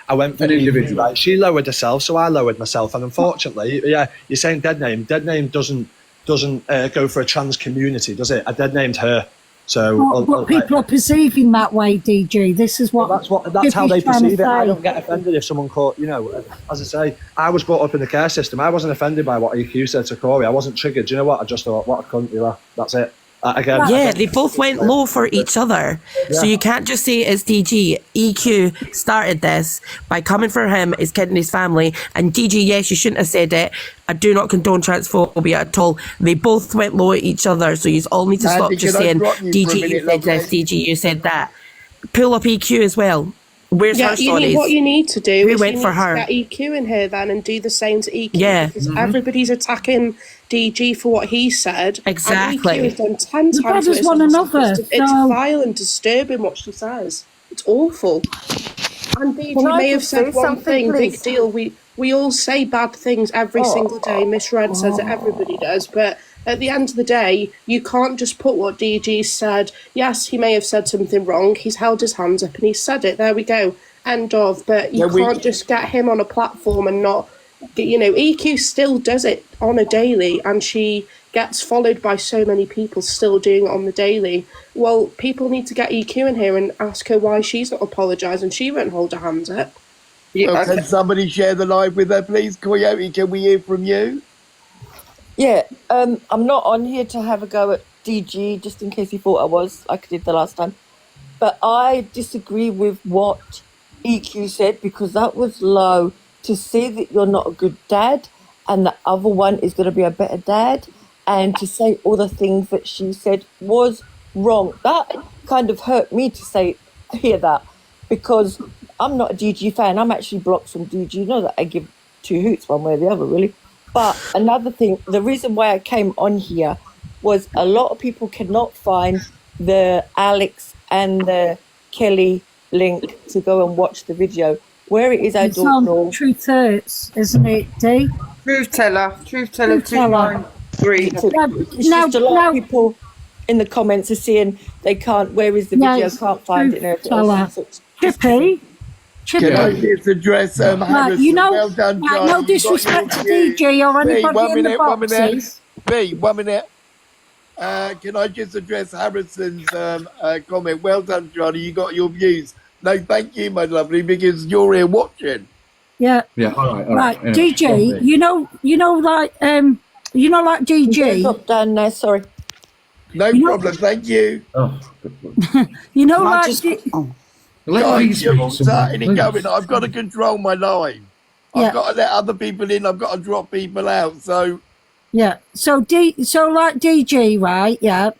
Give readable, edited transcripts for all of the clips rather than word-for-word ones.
I went for an individual. right? She lowered herself, so I lowered myself, and unfortunately, yeah, you're saying dead name. Dead name doesn't go for a trans community, does it? I dead named her. So, but people are perceiving that way, DG. This is what that's how they trying to perceive it. I say. don't get offended if someone caught, as I say, I was brought up in the care system. I wasn't offended by what EQ said to Corey. I wasn't triggered. Do you know what? I just thought, what a cunt you are. That's it. Yeah, they both went low for each other. So you can't just say it's DG. EQ started this by coming for him, his kid and his family. And DG, yes, you shouldn't have said it. I do not condone transphobia at all. They both went low at each other. So you all need to stop just saying, DG, you said this, DG, you said that. Pull up EQ as well. Where's her stories? What you need to do is went for her? get EQ in here then and do the same to EQ. Yeah. Because everybody's attacking DG for what he said. Exactly. And EQ has done 10 times brothers one another. It's vile and disturbing what she says. It's awful. And DG may have said one thing, big deal. We all say bad things every single day. Miss Red says it, everybody does. But at the end of the day, you can't just put what DG said. Yes, he may have said something wrong. He's held his hands up and he said it. There we go. End of. But you can't just get him on a platform and not, EQ still does it on a daily and she gets followed by so many people still doing it on the daily. Well, people need to get EQ in here and ask her why she's not apologising. She won't hold her hands up. Yeah, can somebody share the live with her, please? Coyote, can we hear from you? Yeah, I'm not on here to have a go at DG, just in case you thought I was, like I did the last time. But I disagree with what EQ said, because that was low. To say that you're not a good dad and the other one is going to be a better dad, and to say all the things that she said was wrong. That kind of hurt me to hear that, because I'm not a DG fan. I'm actually blocked from DG. You know that I give two hoots one way or the other, really. But another thing, the reason why I came on here was a lot of people cannot find the Alex and the Kelly link to go and watch the video. There it is, I don't know. Truth hurts, isn't it, D? Truth teller 293. It's just a lot of people in the comments are saying they can't, where is the video, can't find it. Chippy. Can I just address Harrison? Well done, John. No disrespect to DG or anybody in the boxes. B, 1 minute. Can I just address Harrison's comment? Well done, Johnny. You got your views. No, thank you, my lovely, because you're here watching. Yeah. Yeah. All right. Right, DG. You know, like DG. Drop down there. Sorry. No problem. Thank you. Oh. You know, like. Guys, you're starting and going. I've got to control my line. I've got to let other people in. I've got to drop people out. So. Yeah. So like DG, right? Yeah.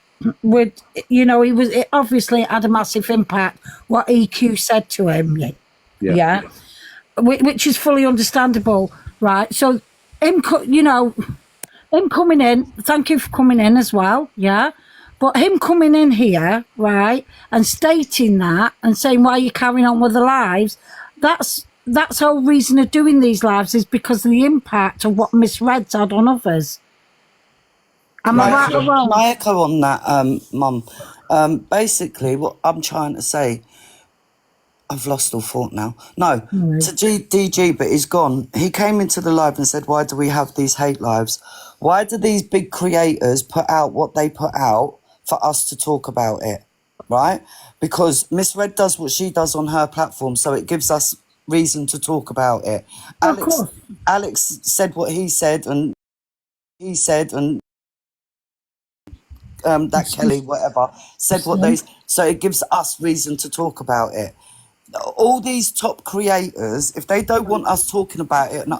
It obviously had a massive impact what EQ said to him. Yeah. Which is fully understandable, right? So him coming in. Thank you for coming in as well. Yeah. But him coming in here, right, and stating that and saying why you're carrying on with the lives, that's the whole reason of doing these lives is because of the impact of what Miss Red's had on others. Am I right or wrong? Can I echo on that, Mum? Basically, what I'm trying to say, I've lost all thought now. No, to DG, but he's gone. He came into the live and said, why do we have these hate lives? Why do these big creators put out what they put out for us to talk about it, right? Because Miss Red does what she does on her platform, so it gives us reason to talk about it. Alex said what he said, and that Kelly, whatever, said what they... So it gives us reason to talk about it. All these top creators, if they don't want us talking about it and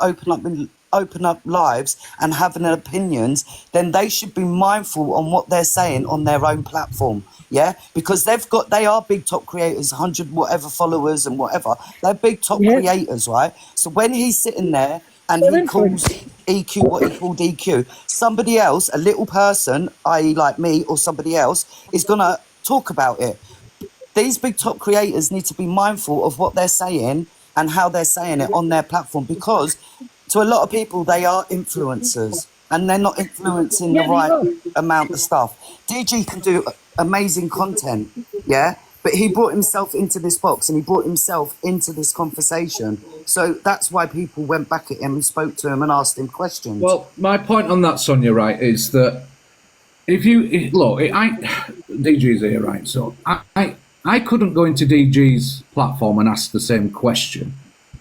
open up lives and having opinions, then they should be mindful on what they're saying on their own platform, yeah? Because they are big top creators, 100 whatever followers and whatever. They're big top creators, right? So when he's sitting there and he calls EQ what he called EQ, somebody else, a little person, i.e. like me or somebody else, is going to talk about it. These big top creators need to be mindful of what they're saying and how they're saying it on their platform, because to a lot of people, they are influencers and they're not influencing the right amount of stuff. DG can do amazing content, yeah? But he brought himself into this box and he brought himself into this conversation. So that's why people went back at him and spoke to him and asked him questions. Well, my point on that, Sonia, right, is that DG's here, right? So I couldn't go into DG's platform and ask the same question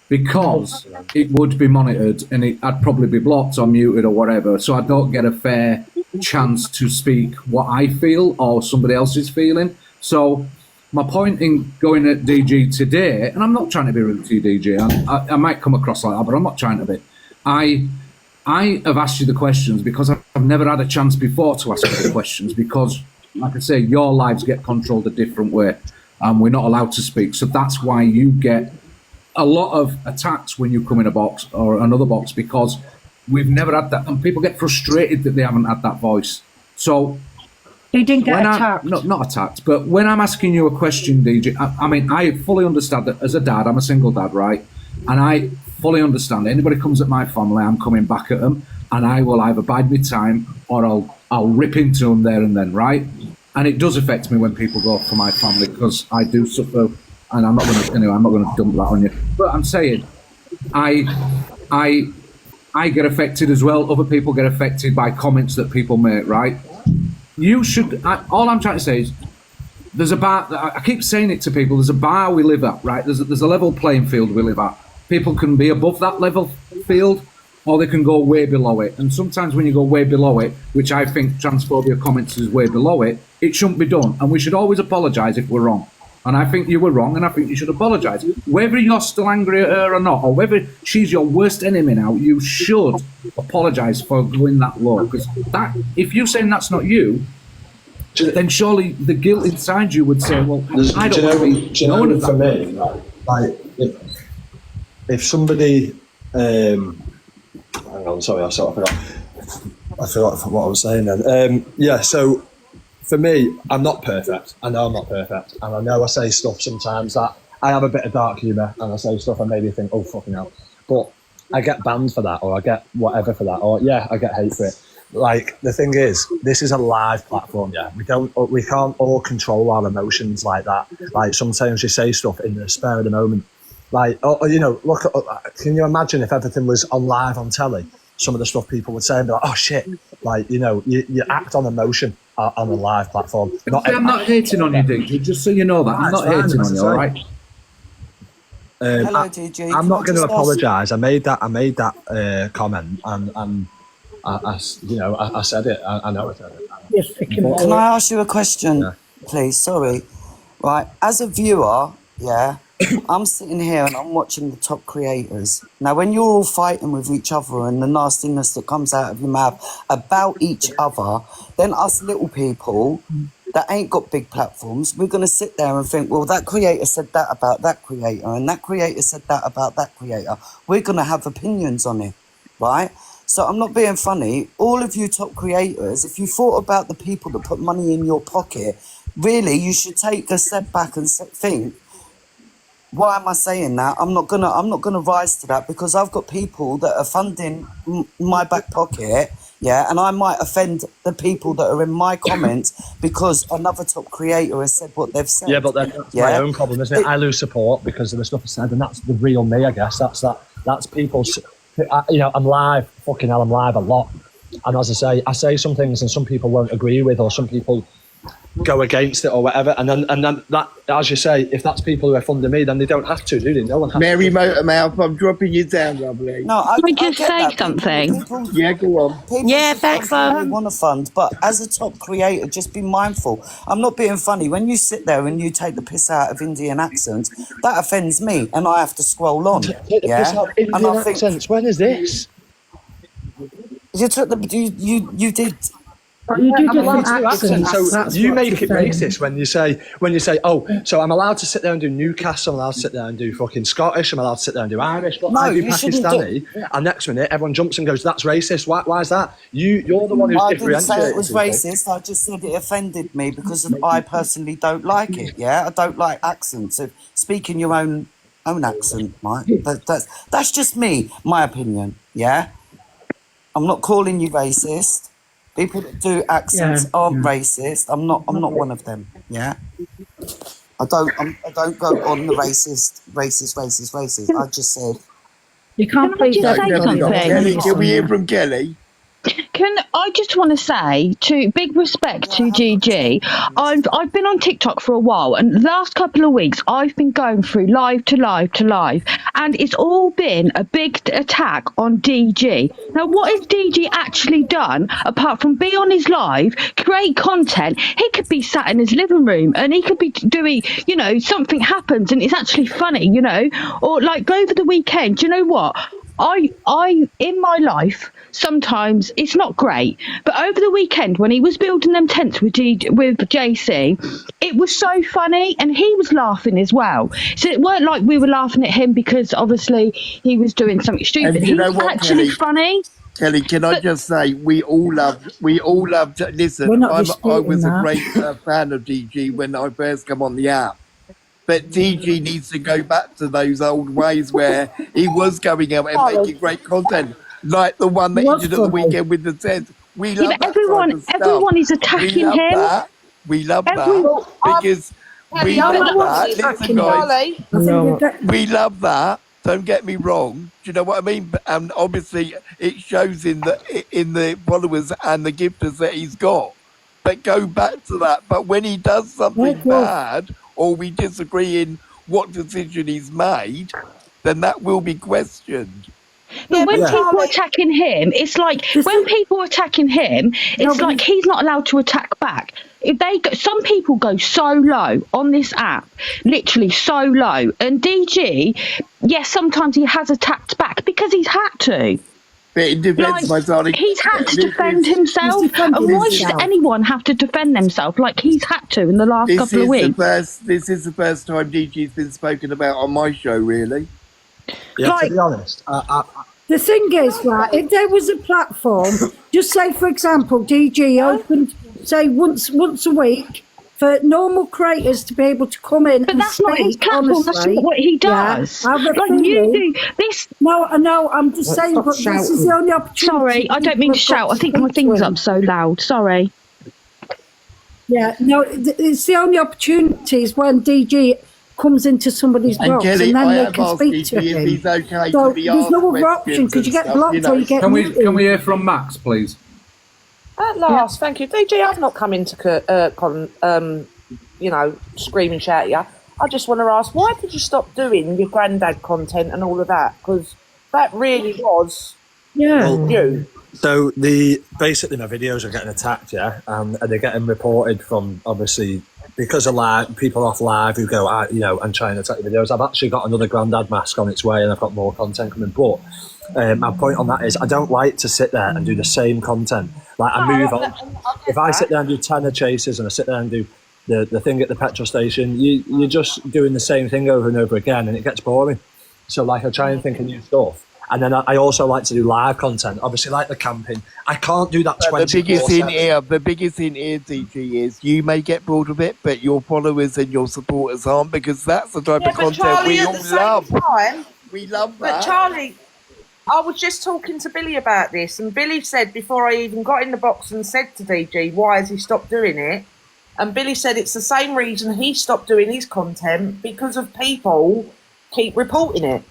because it would be monitored and I'd probably be blocked or muted or whatever. So I don't get a fair chance to speak what I feel or somebody else is feeling. So my point in going at DG today, and I'm not trying to be rude to you, DG, I might come across like that, but I'm not trying to be. I have asked you the questions because I've never had a chance before to ask you the questions because, like I say, your lives get controlled a different way and we're not allowed to speak. So that's why you get a lot of attacks when you come in a box or another box because we've never had that. And people get frustrated that they haven't had that voice. So He didn't get attacked. Not attacked, but when I'm asking you a question, DJ, I mean, I fully understand that as a dad, I'm a single dad, right? And I fully understand that anybody comes at my family, I'm coming back at them, and I will either bide my time or I'll rip into them there and then, right? And it does affect me when people go for my family because I do suffer, and I'm not going to dump that on you. But I'm saying, I get affected as well. Other people get affected by comments that people make, right? You should. All I'm trying to say is, there's a bar. I keep saying it to people. There's a bar we live at, right? There's a level playing field we live at. People can be above that level field, or they can go way below it. And sometimes when you go way below it, which I think transphobia comments is way below it, it shouldn't be done. And we should always apologise if we're wrong. And I think you were wrong, and I think you should apologise. Whether you're still angry at her or not, or whether she's your worst enemy now, you should apologise for going that low. Because if you're saying that's not you, then surely the guilt inside you would say, well, I don't want to be known as that. For me, like, if somebody, hang on, sorry, I forgot what I was saying then. Yeah, so for me, I'm not perfect. I know I'm not perfect. And I know I say stuff sometimes that I have a bit of dark humour and I say stuff and maybe think, oh, fucking hell. But I get banned for that, or I get whatever for that, or yeah, I get hate for it. Like, the thing is, this is a live platform, yeah. We can't all control our emotions like that. Like, sometimes you say stuff in the spur of the moment. Like, you know, can you imagine if everything was on live on telly? Some of the stuff people would say and be like, oh shit. Like, you know, you act on emotion on a live platform. I'm not hating on you, DJ, just so you know that. I'm not hating on you, all right? Hello, DJ. I'm not going to apologise. I made that comment, and I said it. I know I said it. Yes, Can I ask you a question, please? Sorry. Right, as a viewer, yeah, I'm sitting here and I'm watching the top creators. Now, when you're all fighting with each other and the nastiness that comes out of your mouth about each other, then us little people that ain't got big platforms, we're going to sit there and think, well, that creator said that about that creator, and that creator said that about that creator. We're going to have opinions on it, right? So I'm not being funny. All of you top creators, if you thought about the people that put money in your pocket, really, you should take a step back and think, why am I saying that? I'm not gonna rise to that because I've got people that are funding my back pocket, yeah, and I might offend the people that are in my comments because another top creator has said what they've said. Yeah, but that's my own problem, isn't it? I lose support because of the stuff I said, and that's the real me, I guess. That's people's. You know, I'm live. Fucking hell, I'm live a lot, and as I say some things, and some people won't agree with, or some people go against it or whatever, and then that, as you say, if that's people who are funding me, then they don't have to, do they? No one has Mary to. Motormouth, I'm dropping you down, lovely. No, I Can I just get say that. something? Yeah, go on. Yeah, thanks, love. They want to fund, but as a top creator, just be mindful. I'm not being funny. When you sit there and you take the piss out of Indian accents, that offends me, and I have to scroll on. Take the piss out of Indian and I think accents. When is this? you took the you did. You do I'm allowed to do accents, so you make it racist when you say, oh, so I'm allowed to sit there and do Newcastle, I'm allowed to sit there and do fucking Scottish, I'm allowed to sit there and do Irish, but I do Pakistani, and next minute everyone jumps and goes, that's racist. Why is that? You're the one who's differentiated. I didn't say it was racist, I just said it offended me because I personally don't like it, yeah? I don't like accents. So speaking your own accent, right? That's just me, my opinion, yeah? I'm not calling you racist. People that do accents aren't racist. I'm not one of them. Yeah. I don't go on the racist. I just said, You can't Can I please just say everybody. something? Kelly, can we hear from Kelly? Can I just want to say to big respect to GG. I've been on TikTok for a while, and the last couple of weeks I've been going through live to live to live, and it's all been a big attack on DG. Now, what has DG actually done apart from be on his live, create content? He could be sat in his living room and he could be doing, you know, something happens and it's actually funny, you know, or like over the weekend. Do you know what? I in my life sometimes it's not great, but over the weekend when he was building them tents with JC, it was so funny and he was laughing as well. So it weren't like we were laughing at him because obviously he was doing something stupid. And He you know was what, actually Kelly? funny. Kelly, can I just say, we all loved. Listen, We're not I disputing was a that. great fan of DG when I first come on the app. But DG needs to go back to those old ways where he was going out and making great content, like the one that he did at the weekend with the tent. We Yeah, love but that everyone, type of stuff. everyone is We attacking love him. that. We love Everyone- that because we I'm love not that. Listen, guys, Charlie, I think we've got- we love that. Don't get me wrong. Do you know what I mean? And obviously, it shows in the followers and the gifters that he's got. But go back to that. But when he does something bad, or we disagree in what decision he's made, then that will be questioned. But when Yeah. people are attacking him, it's like when people are attacking him, it's like he's not allowed to attack back. If some people go so low on this app, literally so low. And DG, yes, sometimes he has attacked back because he's had to. But it depends, my darling. He's had to This defend is- himself. defending And why himself. should anyone have to defend themselves like he's had to in the last This couple of is weeks? this is the first time DG's been spoken about on my show, really. Yeah, Like- to be honest, The thing is, right, if there was a platform, just say, for example, DG opened, say, once a week for normal creators to be able to come in But and that's not his speak platform. That's honestly. not what he Yeah, does. have a Like you feeling- do this. No, I know, I'm just saying, stop but this is shouting. the only opportunity. Sorry, I don't mean to people have shout. got I think to my speak to thing's him. up so loud. Sorry. Yeah, no, it's the only opportunities when DG comes into somebody's And box Kelly, and then I they have can asked speak DG to if him. he's okay So to be there's asked no other option questions because you and get stuff, blocked you know. or you get Can muted. we hear from Max, please? At last, thank you. DJ, I've not come in to, scream and shout at you. I just want to ask, why did you stop doing your granddad content and all of that? Because that really was you. so basically my videos are getting attacked, yeah, and they're getting reported from obviously because of people off live who go, and try and attack the videos. I've actually got another granddad mask on its way, and I've got more content coming. But my point on that is, I don't like to sit there and do the same content. Like I move on. If I sit there and do tenner chases, and I sit there and do the thing at the petrol station, you're just doing the same thing over and over again, and it gets boring. So like I try and think of new stuff. And then I also like to do live content, obviously, like the camping. I can't do that 24/7. The biggest thing here, DG, is you may get bored of it, but your followers and your supporters aren't, because that's the type of but content Charlie, we at all the same love. time, We love but that. Charlie, I was just talking to Billy about this, and Billy said before I even got in the box and said to DG, why has he stopped doing it? And Billy said it's the same reason he stopped doing his content, because of people keep reporting it.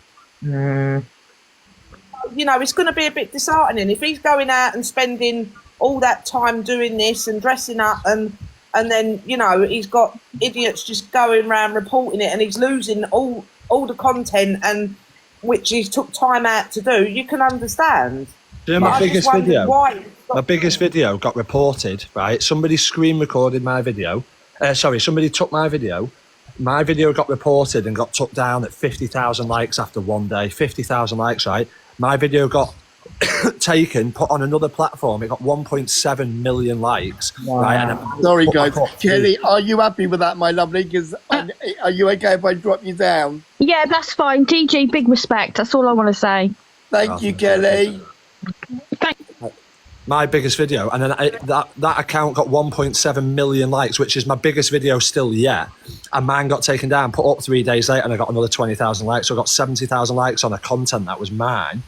It's going to be a bit disheartening if he's going out and spending all that time doing this and dressing up, and then he's got idiots just going around reporting it, and he's losing all the content and which he took time out to do. You can understand. Do you know But my I just biggest wondered video? why. My biggest video got reported, right? Somebody screen recorded my video. Somebody took my video. My video got reported and got took down at 50,000 likes after one day. 50,000 likes, right? My video got taken, put on another platform. It got 1.7 million likes. Wow. Right? And Sorry, guys. Kelly, are you happy with that, my lovely? Because are you okay if I drop you down? Yeah, that's fine. DG, big respect. That's all I want to say. Thank you, Kelly. my biggest video, and then that account got 1.7 million likes, which is my biggest video still yet. And mine got taken down, put up 3 days later, and I got another 20,000 likes. So I got 70,000 likes on a content that was mine.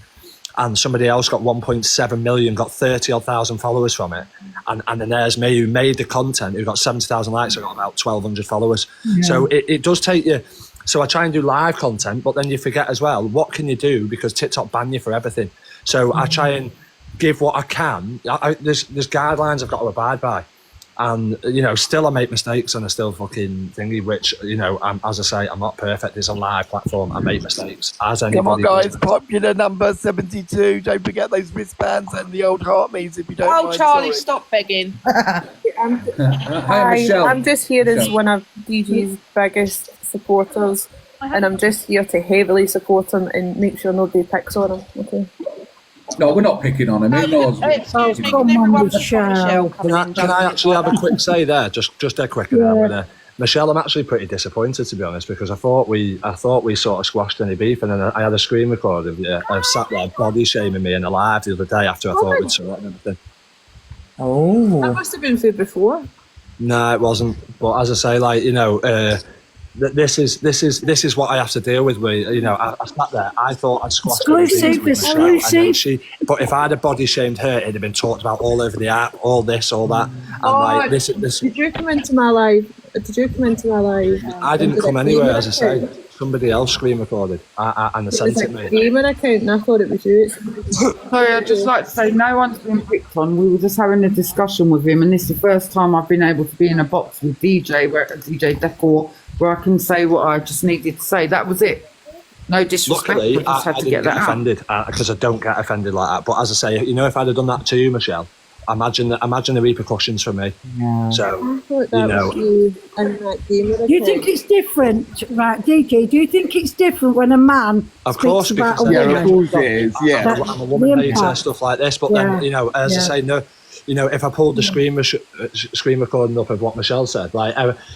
and somebody else got 1.7 million, got 30 odd thousand followers from it, and then there's me who made the content, who got 70,000 likes, I got about 1,200 followers. So it does take you. So I try and do live content, but then you forget as well, what can you do, because TikTok ban you for everything. So I try and give what I can. There's guidelines I've got to abide by. And, you know, still I make mistakes and I still fucking thingy, which, you know, as I say, I'm not perfect. It's a live platform. I make mistakes. As anybody. Come on, guys. Popular number 72. Don't forget those wristbands and the old heart means if you don't mind. Charlie, sorry. stop begging. Hi, Michelle. I'm just here as Michelle. one of DG's biggest supporters, and I'm just here to heavily support him and make sure nobody picks on him. Okay. No, we're not picking on him. He knows. Excuse me, come can on, everyone put Michelle. Michelle come in? Can I actually have a quick say there? Just dead quick. And then I'm gonna, Michelle, I'm actually pretty disappointed, to be honest, because I thought we sort of squashed any beef, and then I had a screen record of you sat there body shaming me in a live the other day after I thought we'd saw it and everything. That must have been said before. No, it wasn't. But as I say, like, you know, this is what I have to deal with. You know, I sat there. I thought I'd squashed Exclusive. But if I'd have body shamed her, it'd have been talked about all over the app, all this, all that. And like this. Did you come into my live? I didn't come anywhere, as I say. Somebody else screen recorded, and they sent it me. Gamer account, and I thought it was you. Sorry, I'd just like to say no one's been picked on. We were just having a discussion with him, and this is the first time I've been able to be in a box with DJ Decor, where I can say what I just needed to say. That was it. No disrespect. Luckily, I just had I to didn't get that out. offended because I don't get offended like that. But as I say, you know, if I'd have done that to you, Michelle, imagine the repercussions for me. Yeah. So I thought that was you and that gamer account. Do you think it's different, right, DJ? Do you think it's different when a man of course, speaks about because a woman? of course it is. Yeah. I'm a woman hater, stuff like this. But then, you know, as I say, no. You know, if I pulled the screen recording up of what Michelle said, like,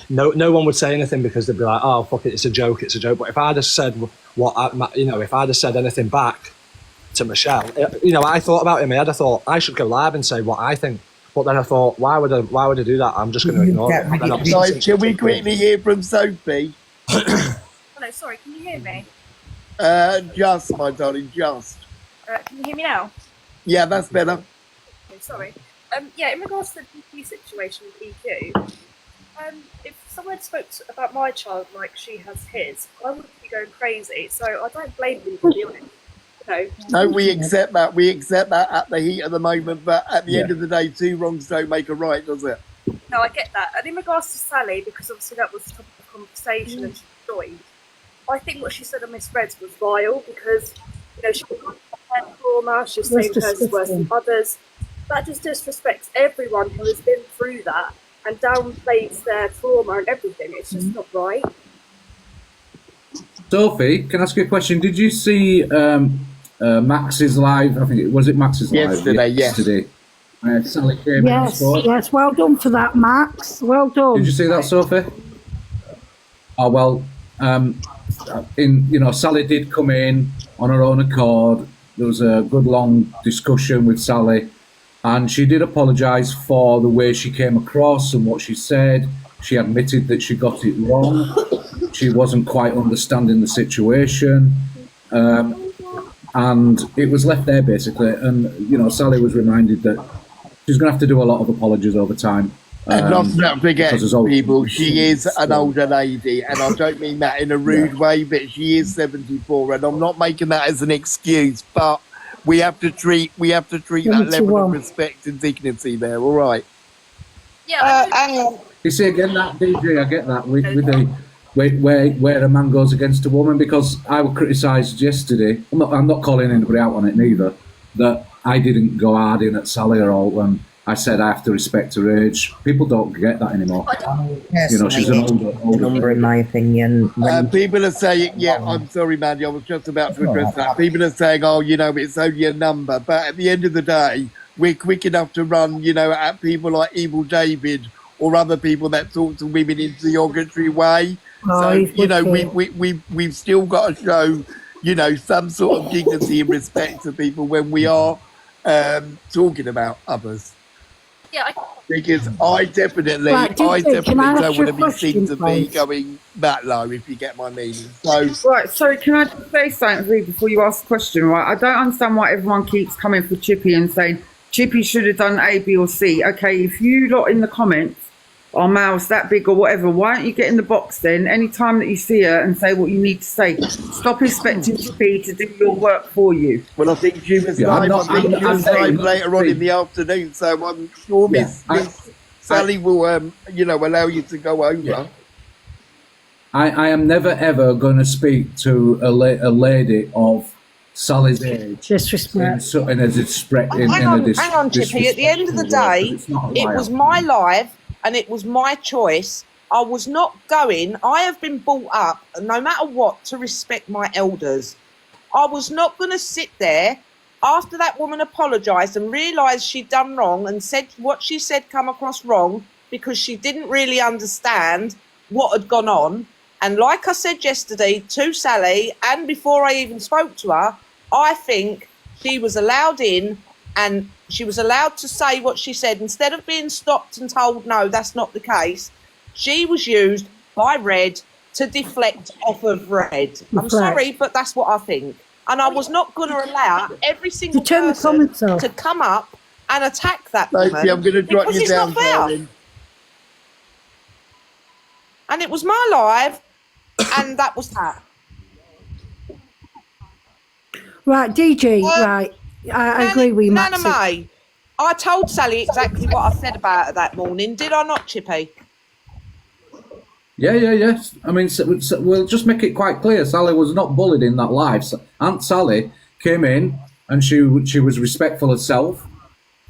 no one would say anything because they'd be like, "Oh, fuck it, it's a joke." But if I'd have said if I'd have said anything back to Michelle, you know, I thought about it in my head. I thought I should go live and say what I think. But then I thought, why would I do that? I'm just going to ignore it. And then obviously- Guys, can we quickly hear from Sophie? Hello, sorry, can you hear me? Just, my darling, just. Can you hear me now? Yeah, that's better. Okay, sorry. Yeah, in regards to the DP situation with EQ, if someone spoke about my child like she has his, I wouldn't be going crazy. So I don't blame them, to be honest. No, we accept that. We accept that at the heat of the moment, but at the end of the day, two wrongs don't make a right, does it? No, I get that. And in regards to Sally, because obviously that was the topic of conversation and she joined, I think what she said on Miss Reds was vile because, you know, she was trauma, she was saying hers worse than others. That just disrespects everyone who has been through that and downplays their trauma and everything. It's just not right. Sophie, can I ask you a question? Did you see Max's live? I think it Max's live yesterday. Sally came and spoke. Yes, well done for that, Max. Well done. Did you see that, Sophie? Oh well, Sally did come in on her own accord. There was a good long discussion with Sally, and she did apologise for the way she came across and what she said. She admitted that she got it wrong. She wasn't quite understanding the situation, and it was left there basically. And you know, Sally was reminded that she's going to have to do a lot of apologies over time. And not forget, people, she is an older lady, and I don't mean that in a rude way, but she is 74, and I'm not making that as an excuse, but we have to treat that level of respect and dignity there. All right. Yeah. You see again that DJ, I get that with the where a man goes against a woman, because I was criticised yesterday. I'm not calling anybody out on it neither. That I didn't go hard in at Sally or all when I said I have to respect her age. People don't get that anymore. You know, she's an older number, in my opinion. People are saying, I'm sorry, Mandy, I was just about to address that. People are saying, oh, you know, it's only a number. But at the end of the day, we're quick enough to run, you know, at people like Evil David or other people that talk to women in a derogatory way. So, you know, we've still got to show, you know, some sort of dignity and respect to people when we are talking about others. Yeah, Because I definitely, Right, I DJ, definitely can I don't ask you want a to be seen question, to be please? going that low, if you get my meaning. So, Right, so can I just say something, Ree, before you ask a question, right? I don't understand why everyone keeps coming for Chippy and saying Chippy should have done A, B, or C. Okay, if you lot in the comments are mouths that big or whatever, why don't you get in the box then, any time that you see her, and say what you need to say? Stop expecting Chippy to do your work for you. well, I think she was live. I think she was live later on in the afternoon, so I'm sure Miss Sally will, you know, allow you to go over. Yeah. I am never ever going to speak to a lady of Sally's age disrespect in a disrespect. Hang on, Chippy. At the end of the day, it was my life and it was my choice. I was not going. I have been brought up, no matter what, to respect my elders. I was not going to sit there after that woman apologised and realised she'd done wrong and said what she said come across wrong because she didn't really understand what had gone on. And like I said yesterday to Sally, and before I even spoke to her, I think she was allowed in and she was allowed to say what she said. Instead of being stopped and told, no, that's not the case, she was used by Red to deflect off of Red. I'm sorry, but that's what I think. And I was not going to allow every single person to come up and attack that woman. I'm going to drop because you it's down, not fair. darling. And it was my life, and that was that. Right, DG, right. I agree with you, Nana Maxie. May, I told Sally exactly what I said about her that morning. Did I not, Chippy? Yes. I mean, we'll just make it quite clear. Sally was not bullied in that live. Aunt Sally came in and she was respectful herself.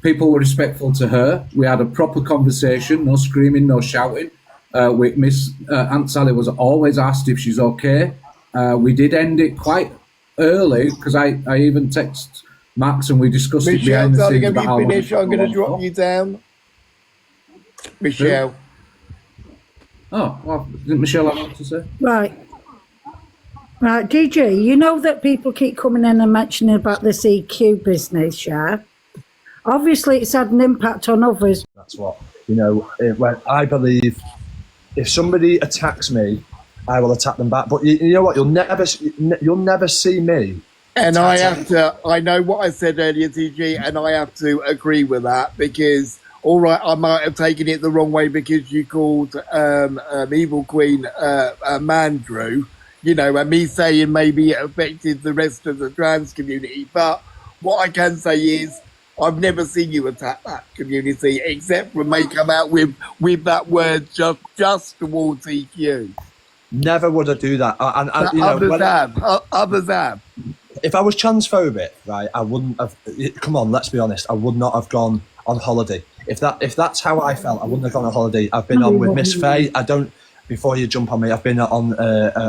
People were respectful to her. We had a proper conversation, no screaming, no shouting. Aunt Sally was always asked if she's okay. We did end it quite early because I even texted Max and we discussed it Michelle, behind the darling, scenes have about you how long finished? I'm going to drop you down. Michelle. Oh, well, didn't Michelle have what to say? Right. Right, DG, you know that people keep coming in and mentioning about this EQ business, yeah? Obviously, it's had an impact on others. That's what, you know, when I believe if somebody attacks me, I will attack them back. But you know what? You'll never see me. And I have to, I know what I said earlier, TG, and I have to agree with that because, all right, I might have taken it the wrong way because you called Evil Queen Mandrew, you know, and me saying maybe it affected the rest of the trans community. But what I can say is I've never seen you attack that community except when they come out with that word just towards EQ. Never would I do that. And you know, others have. If I was transphobic, right, I wouldn't have. Come on, let's be honest. I would not have gone on holiday. If that's how I felt, I wouldn't have gone on holiday. I've been on with Miss Faye. I don't. Before you jump on me, I've been on.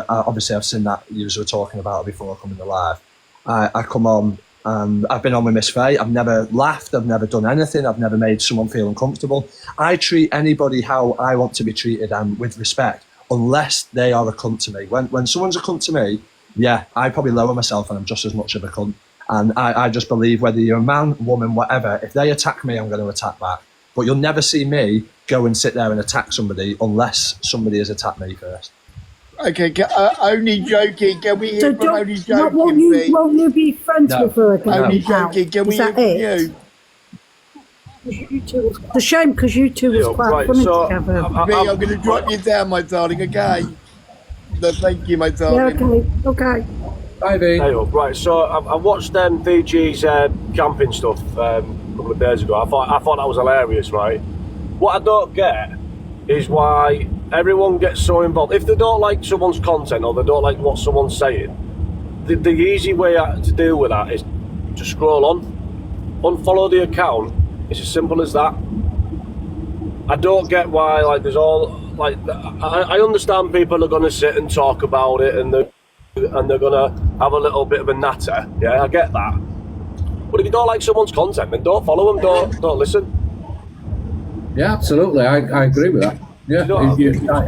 Obviously, I've seen that you were talking about it before coming to live. I come on and I've been on with Miss Faye. I've never laughed. I've never done anything. I've never made someone feel uncomfortable. I treat anybody how I want to be treated and with respect, unless they are a cunt to me. When someone's a cunt to me, yeah, I probably lower myself and I'm just as much of a cunt. And I just believe whether you're a man, woman, whatever, if they attack me, I'm going to attack back. But you'll never see me go and sit there and attack somebody unless somebody has attacked me first. Okay, only joking. Can we hear from only joking? Won't you be friends with her again? Only joking. Can we hear from you? The shame because you two was quite funny together. I'm going to drop you down, my darling. Okay. No, thank you, my darling. Yeah, okay. Bye, V. Hey up. Right, so I watched VG's camping stuff a couple of days ago. I thought that was hilarious, right? What I don't get is why everyone gets so involved. If they don't like someone's content or they don't like what someone's saying, the easy way to deal with that is to scroll on, unfollow the account. It's as simple as that. I don't get why, like, there's all, like, I understand people are going to sit and talk about it and they're going to have a little bit of a natter. Yeah, I get that. But if you don't like someone's content, then don't follow them, don't listen. Yeah, absolutely. I agree with that. Yeah,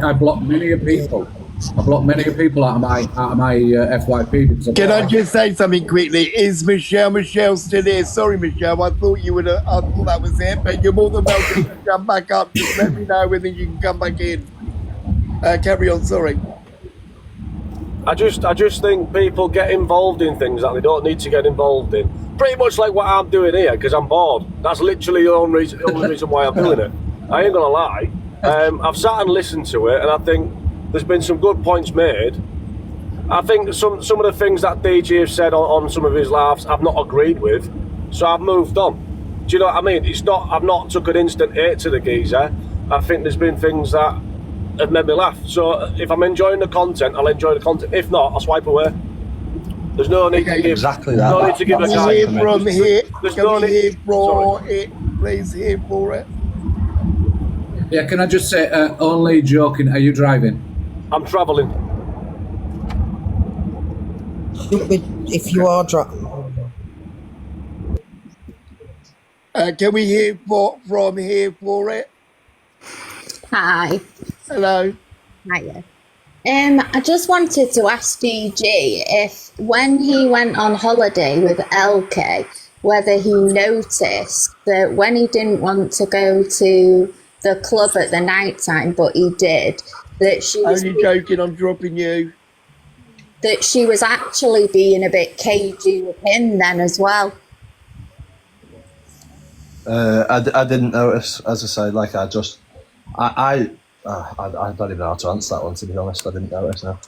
I block many people I blocked many people out of my FYP because Can I just say something quickly? Is Michelle still here? Sorry, Michelle, I thought you would. I thought that was it, but you're more than welcome to come back up. Just let me know whether you can come back in. Carry on. Sorry. I just think people get involved in things that they don't need to get involved in. Pretty much like what I'm doing here, because I'm bored. That's literally the only reason why I'm doing it. I ain't gonna lie. I've sat and listened to it, and I think there's been some good points made. I think some of the things that DJ have said on some of his lives I've not agreed with, so I've moved on. Do you know what I mean? I've not took an instant hate to the geezer. I think there's been things that have made me laugh. So if I'm enjoying the content, I'll enjoy the content. If not, I'll swipe away. There's no need to give. Exactly that. No need to give a guy. Hear from here. There's Can no we hear need. for it? Please hear for it. Yeah, can I just say, only joking, are you driving? I'm travelling. If you are Can we hear from here for it? Hi. Hello. Hiya. I just wanted to ask DG if when he went on holiday with LK, whether he noticed that when he didn't want to go to the club at the night time, but he did, that she was Only joking, I'm dropping you. that she was actually being a bit cagey with him then as well. I didn't notice, as I say, like I don't even know how to answer that one, to be honest. I didn't notice, no.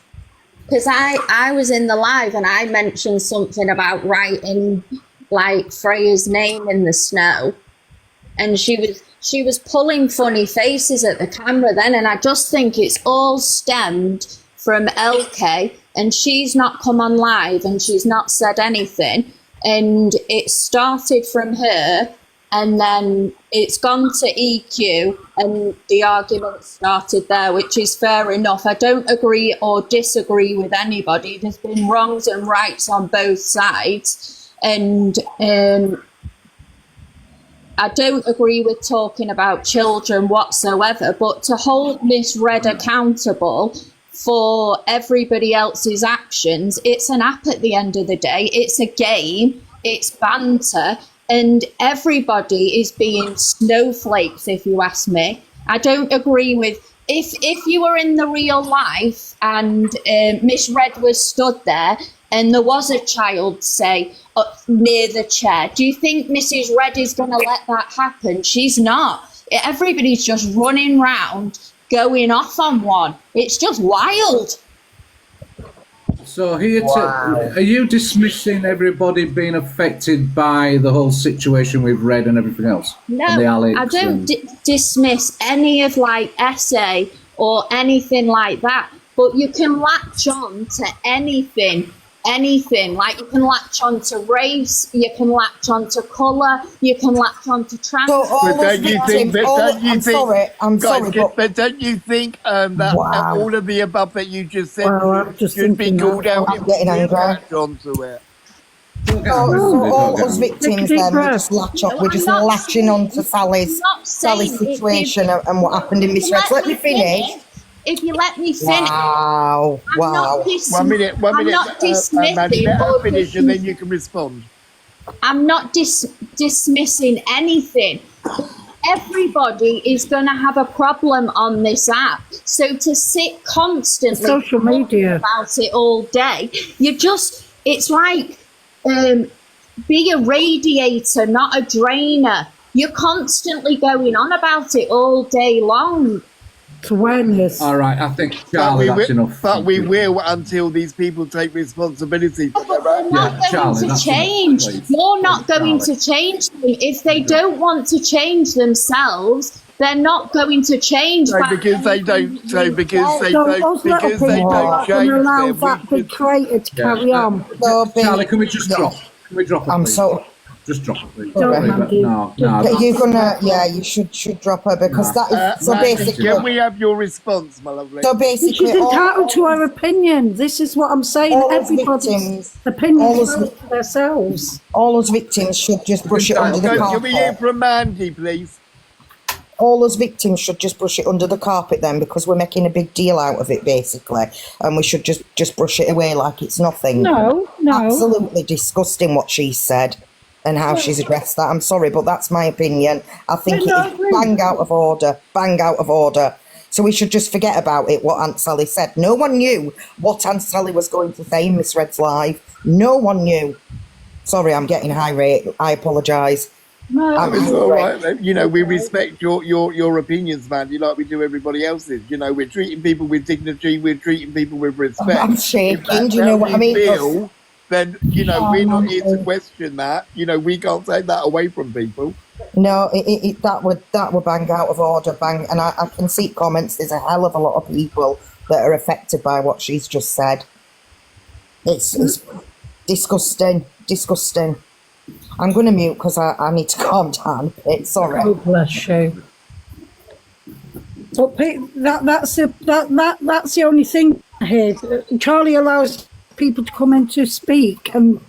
Because I was in the live and I mentioned something about writing like Freya's name in the snow, and she was pulling funny faces at the camera then, and I just think it's all stemmed from LK, and she's not come on live and she's not said anything, and it started from her. And then it's gone to EQ and the argument started there, which is fair enough. I don't agree or disagree with anybody. There's been wrongs and rights on both sides. And I don't agree with talking about children whatsoever, but to hold Miss Red accountable for everybody else's actions, it's an app at the end of the day. It's a game. It's banter. And everybody is being snowflakes, if you ask me. I don't agree with if you were in the real life and Miss Red was stood there and there was a child, say, near the chair, do you think Mrs. Red is going to let that happen? She's not. Everybody's just running round, going off on one. It's just wild. So are you dismissing everybody being affected by the whole situation with Red and everything else? No, and the Alex I don't dismiss any of like essay or anything like that, but you can latch on to anything. Like you can latch on to race, you can latch on to colour, you can latch on to trans. But don't you think, but don't you think that all of the above that you just said should be called out? I'm getting angry. Onto it. So all us victims then, we're just latching on to Sally's situation and what happened in Miss Red. Let me finish. If you let me finish. Wow. One minute. I'm not dismissing. Finish and then you can respond. I'm not dismissing anything. Everybody is going to have a problem on this app. So to sit constantly Social media about it all day, it's like be a radiator, not a drainer. You're constantly going on about it all day long. It's awareness. All right, I think, Charlie, that's enough. But we will until these people take responsibility for their They're not going to change. You're not going to change them. If they don't want to change themselves, they're not going to change. Because they don't change allow that big creator to carry on. Charlie, can we just drop? Can we drop it? I'm so. Just drop it, please. No. You're gonna, you should drop her because that is so basically. Can we have your response, my lovely? So basically, she's entitled to her opinion. This is what I'm saying. Everybody's opinions to themselves. All those victims should just brush it under the carpet. Can we hear from Mandy, please? all us victims should just brush it under the carpet then, because we're making a big deal out of it basically, and we should just brush it away like it's nothing. No. Absolutely disgusting what she said and how she's addressed that. I'm sorry, but that's my opinion. I think it is bang out of order. So we should just forget about it, what Aunt Sally said. No one knew what Aunt Sally was going to say in Miss Red's live. No one knew. Sorry, I'm getting irate. I apologise. It's all right. You know, we respect your opinions, man. You like we do everybody else's. You know, we're treating people with dignity. We're treating people with respect. I'm shaking. Do you know what I mean? Then, you know, we're not here to question that. You know, we can't take that away from people. No, that would bang out of order, bang. And I can see comments. There's a hell of a lot of people that are affected by what she's just said. It's disgusting. I'm going to mute because I need to calm down a bit. Sorry. Oh, bless you. But that's the only thing here. Charlie allows people to come in to speak, and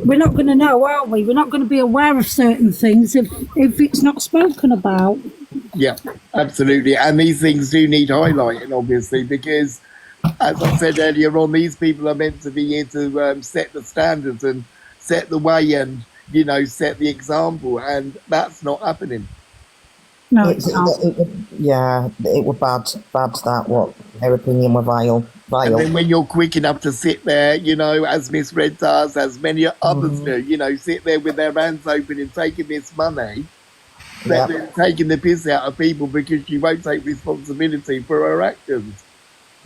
we're not going to know, are we? We're not going to be aware of certain things if it's not spoken about. Yeah, absolutely. And these things do need highlighting, obviously, because, as I said earlier on, these people are meant to be here to set the standards and set the way and, you know, set the example, and that's not happening. No, it's not. It was bad that what their opinion were vile. And then when you're quick enough to sit there, you know, as Miss Red does, as many others do, you know, sit there with their hands open and taking this money, they're taking the piss out of people because she won't take responsibility for her actions.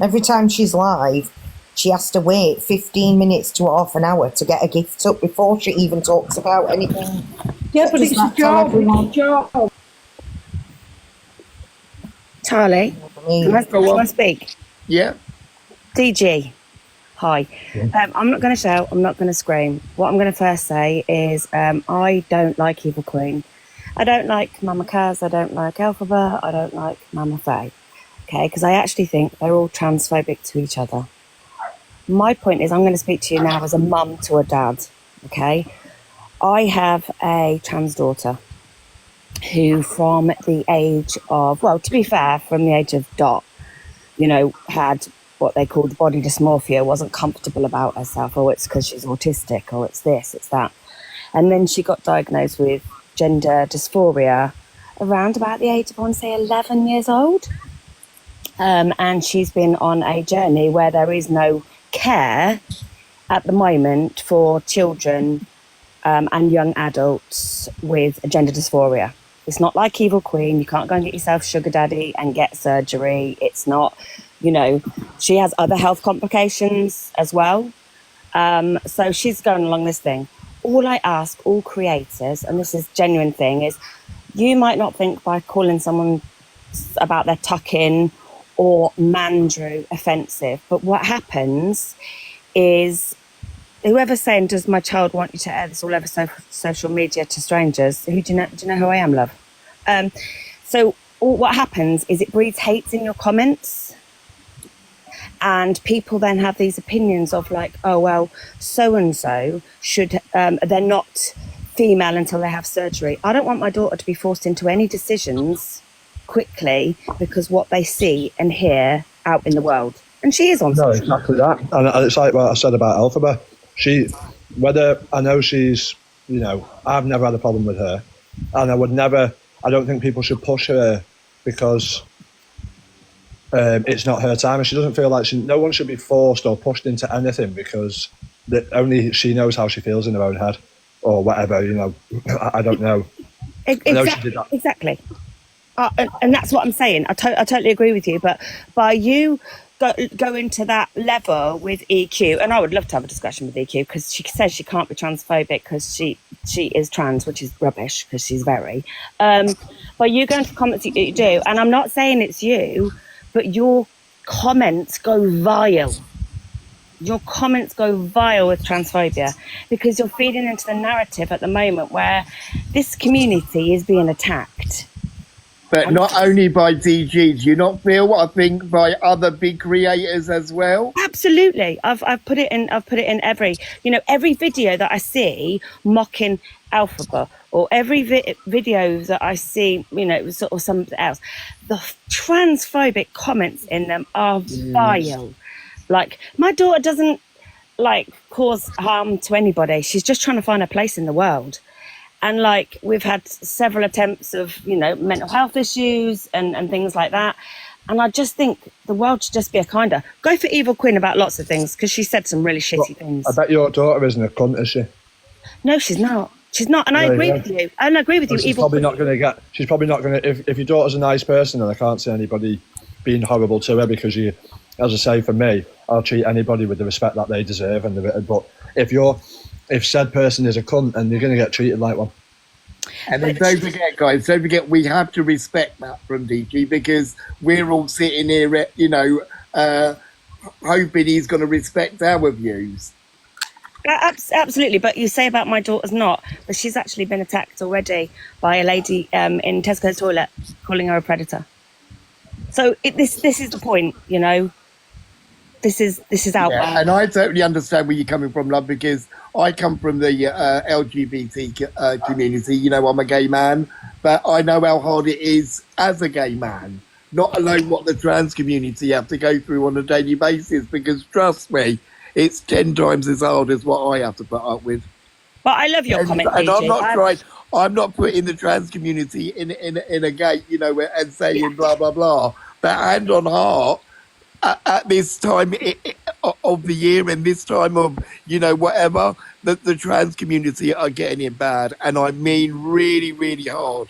Every time she's live, she has to wait 15 minutes to half an hour to get a gift up before she even talks about anything. Yeah, but it's a job. Charlie, can I speak? Yeah. DG, hi. I'm not going to shout, I'm not going to scream. What I'm going to first say is I don't like Evil Queen. I don't like Mama Kaz, I don't like Elphaba, I don't like Mama Faye. Okay, because I actually think they're all transphobic to each other. My point is, I'm going to speak to you now as a mum to a dad, okay? I have a trans daughter who from the age of, well, to be fair, from the age of dot, you know, had what they called body dysmorphia, wasn't comfortable about herself, or it's because she's autistic, or it's this, it's that. And then she got diagnosed with gender dysphoria around about the age of, I want to say, 11 years old. And she's been on a journey where there is no care at the moment for children and young adults with gender dysphoria. It's not like Evil Queen. You can't go and get yourself sugar daddy and get surgery. It's not, you know, she has other health complications as well. So she's going along this thing. All I ask all creators, and this is a genuine thing, is you might not think by calling someone about their tuck-in or mandrew offensive, but what happens is whoever's saying, does my child want you to air this all over social media to strangers? Do you know who I am, love? So what happens is it breeds hate in your comments, and people then have these opinions of like, oh, well, so-and-so should, they're not female until they have surgery. I don't want my daughter to be forced into any decisions quickly because what they see and hear out in the world. And she is on No, social exactly that. And it's like what I said about Elphaba. Whether I know she's, you know, I've never had a problem with her. And I don't think people should push her because it's not her time. And she doesn't feel like no one should be forced or pushed into anything because only she knows how she feels in her own head or whatever, you know. I don't know. I know she did that. Exactly. And that's what I'm saying. I totally agree with you. But by you going to that level with EQ, and I would love to have a discussion with EQ because she says she can't be transphobic because she is trans, which is rubbish because she's very. By you going to comments that you do, and I'm not saying it's you, but your comments go vile. Your comments go vile with transphobia because you're feeding into the narrative at the moment where this community is being attacked. But not only by DG, do you not feel, I think, by other big creators as well? Absolutely. I've put it in every, every video that I see mocking Alphaba, or every video that I see, sort of something else. The transphobic comments in them are vile. Like, my daughter doesn't cause harm to anybody. She's just trying to find her place in the world. And we've had several attempts of, mental health issues and things like that. And I just think the world should just be a kinder. Go for Evil Queen about lots of things, because she said some really shitty things. I bet your daughter isn't a cunt, is she? No, she's not. She's not. And I agree with you. And I agree with you. She's probably not going to get. She's probably not going to. If your daughter's a nice person, and I can't see anybody being horrible to her, because you, as I say, for me, I'll treat anybody with the respect that they deserve. But if said person is a cunt, and you're going to get treated like one. And then don't forget, guys, we have to respect that from DG, because we're all sitting here, hoping he's going to respect our views. Absolutely, but you say about my daughter's not, but she's actually been attacked already by a lady in Tesco's toilet, calling her a predator. So this is the point, This is out there. And I totally understand where you're coming from, love, because I come from the LGBT community. I'm a gay man, but I know how hard it is as a gay man, not alone what the trans community have to go through on a daily basis, because trust me, it's 10 times as hard as what I have to put up with. But I love your comment, and DJ. I'm not putting the trans community in a gate, and saying blah, blah, blah. But hand on heart, at this time of the year and this time of, whatever, the trans community are getting it bad. And I mean really, really hard.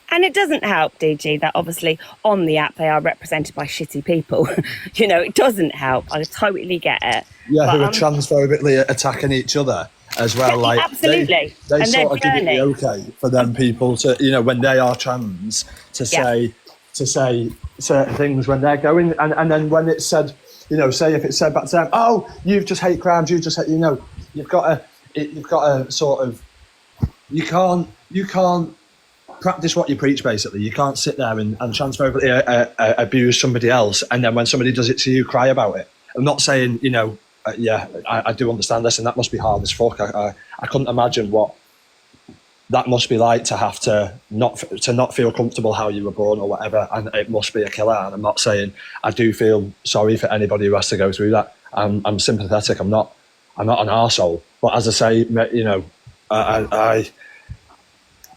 And it doesn't help, DG, that obviously on the app they are represented by shitty people. It doesn't help. I totally get it. Yeah, but, who are transphobically attacking each other as well. Absolutely. They and sort of give it the okay for them people to, when they are trans, to say certain things when they're going, and then when it's said, say if it's said back to them, oh, you've just hate crimes, you just hate, you've got to sort of, you can't practice what you preach, basically. You can't sit there and transphobically abuse somebody else, and then when somebody does it to you, cry about it. I'm not saying, I do understand this, and that must be hard as fuck. I couldn't imagine what that must be like to have to not feel comfortable how you were born or whatever, and it must be a killer. And I'm not saying, I do feel sorry for anybody who has to go through that. I'm sympathetic. I'm not an arsehole. But as I say,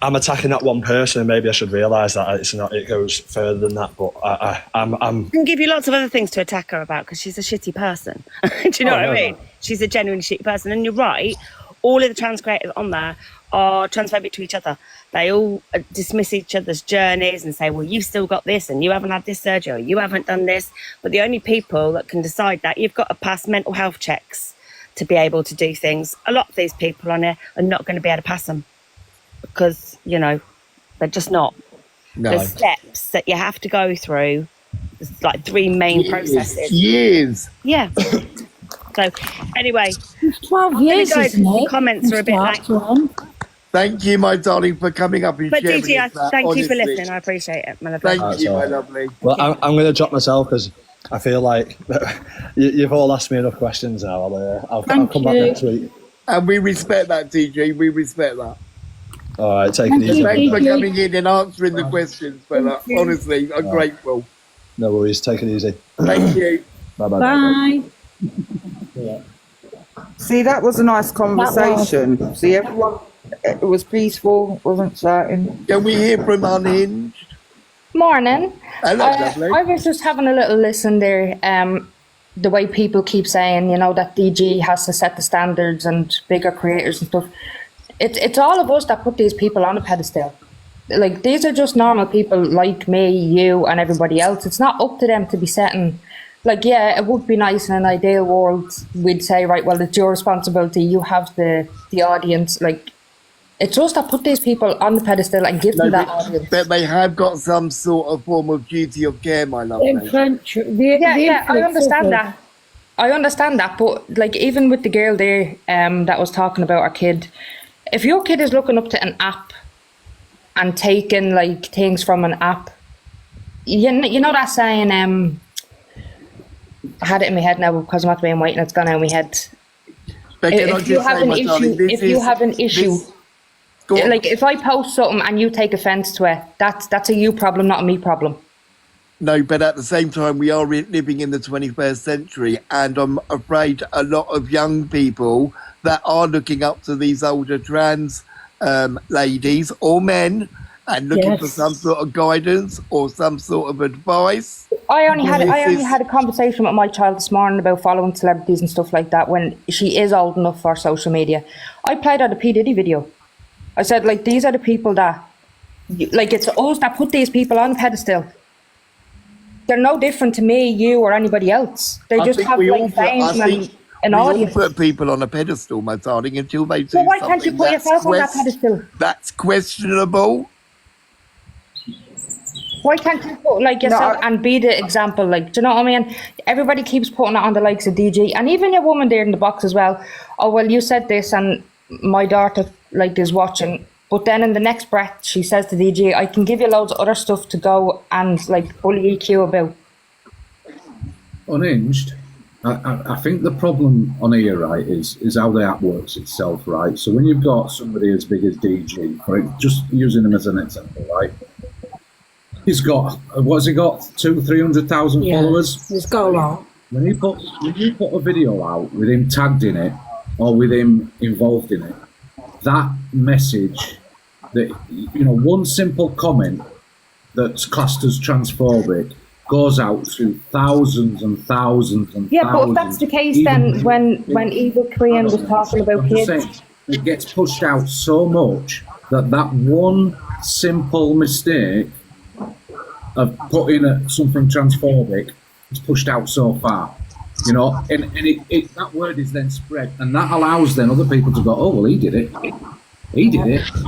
I'm attacking that one person, and maybe I should realise that it's not. It goes further than that. But I'm. I can give you lots of other things to attack her about, because she's a shitty person. Do you know what I mean? She's a genuinely shitty person, and you're right. All of the trans creators on there are transphobic to each other. They all dismiss each other's journeys and say, well, you've still got this and you haven't had this surgery, or you haven't done this. But the only people that can decide that, you've got to pass mental health checks to be able to do things. A lot of these people on here are not going to be able to pass them, because, they're just not. No. There's steps that you have to go through. There's like 3 main processes. Years. Yeah. So, anyway. 12 years, isn't it? Comments are a bit like... Thank you, my darling, for coming up and But sharing DG, thank you for honestly. listening. I appreciate it, my lovely. Thank you, my lovely. Well, I'm going to drop myself, because I feel like you've all asked me enough questions now. I'll come back next week. And we respect that, DJ. We respect that. All right, take it easy. Thanks for coming in and answering the questions, fella. Honestly, I'm grateful. No worries. Take it easy. Thank you. Bye-bye. Bye. See, that was a nice conversation. See, everyone, it was peaceful, wasn't shouting. Can we hear from Unhinged? Morning. Hello, lovely. I was just having a little listen there. The way people keep saying, that DG has to set the standards and bigger creators and stuff. It's all of us that put these people on a pedestal. Like, these are just normal people like me, you, and everybody else. It's not up to them to be setting. Like, yeah, it would be nice in an ideal world. We'd say, right, well, it's your responsibility. You have the audience. Like, it's us that put these people on the pedestal and give them that audience. But they have got some sort of form of duty of care, my love. I understand that. I understand that, but like, even with the girl there that was talking about her kid, if your kid is looking up to an app and taking like things from an app. You know that saying, I had it in my head now because I'm not being waiting, it's gone out of my head. But can I If you just have say, an my issue, darling, if like if I post something and you take offence to it, that's a you problem, not a me problem. No, but at the same time, we are living in the 21st century, and I'm afraid a lot of young people that are looking up to these older trans ladies or men and looking for some sort of guidance or some sort of advice. I only had a conversation with my child this morning about following celebrities and stuff like that when she is old enough for social media. I played out a P. Diddy video. I said, like, these are the people that, like, it's us that put these people on a pedestal. They're no different to me, you, or anybody else. They just have, like, fame and an audience. We all put people on a pedestal, my darling, until they do Well, why can't you put yourself on that pedestal? That's questionable. Why can't you put like yourself and be the example? Like, do you know what I mean? Everybody keeps putting it on the likes of DG, and even your woman there in the box as well. Oh well, you said this, and my daughter like is watching. But then in the next breath, she says to DG, "I can give you loads of other stuff to go and like bully EQ about." Unhinged. I think the problem on here, right, is how the app works itself, right? So when you've got somebody as big as DG, right, just using him as an example, right? He's got, what's he got? 200,000-300,000 followers? He's got a lot. When you put a video out with him tagged in it or with him involved in it, that message, that, you know, one simple comment that's classed as transphobic goes out to thousands and thousands and yeah, thousands. but if that's the case, then when Evil Queen was talking about kids, saying, it gets pushed out so much that one simple mistake of putting something transphobic is pushed out so far, you know, and it that word is then spread, and that allows then other people to go, oh well, he did it,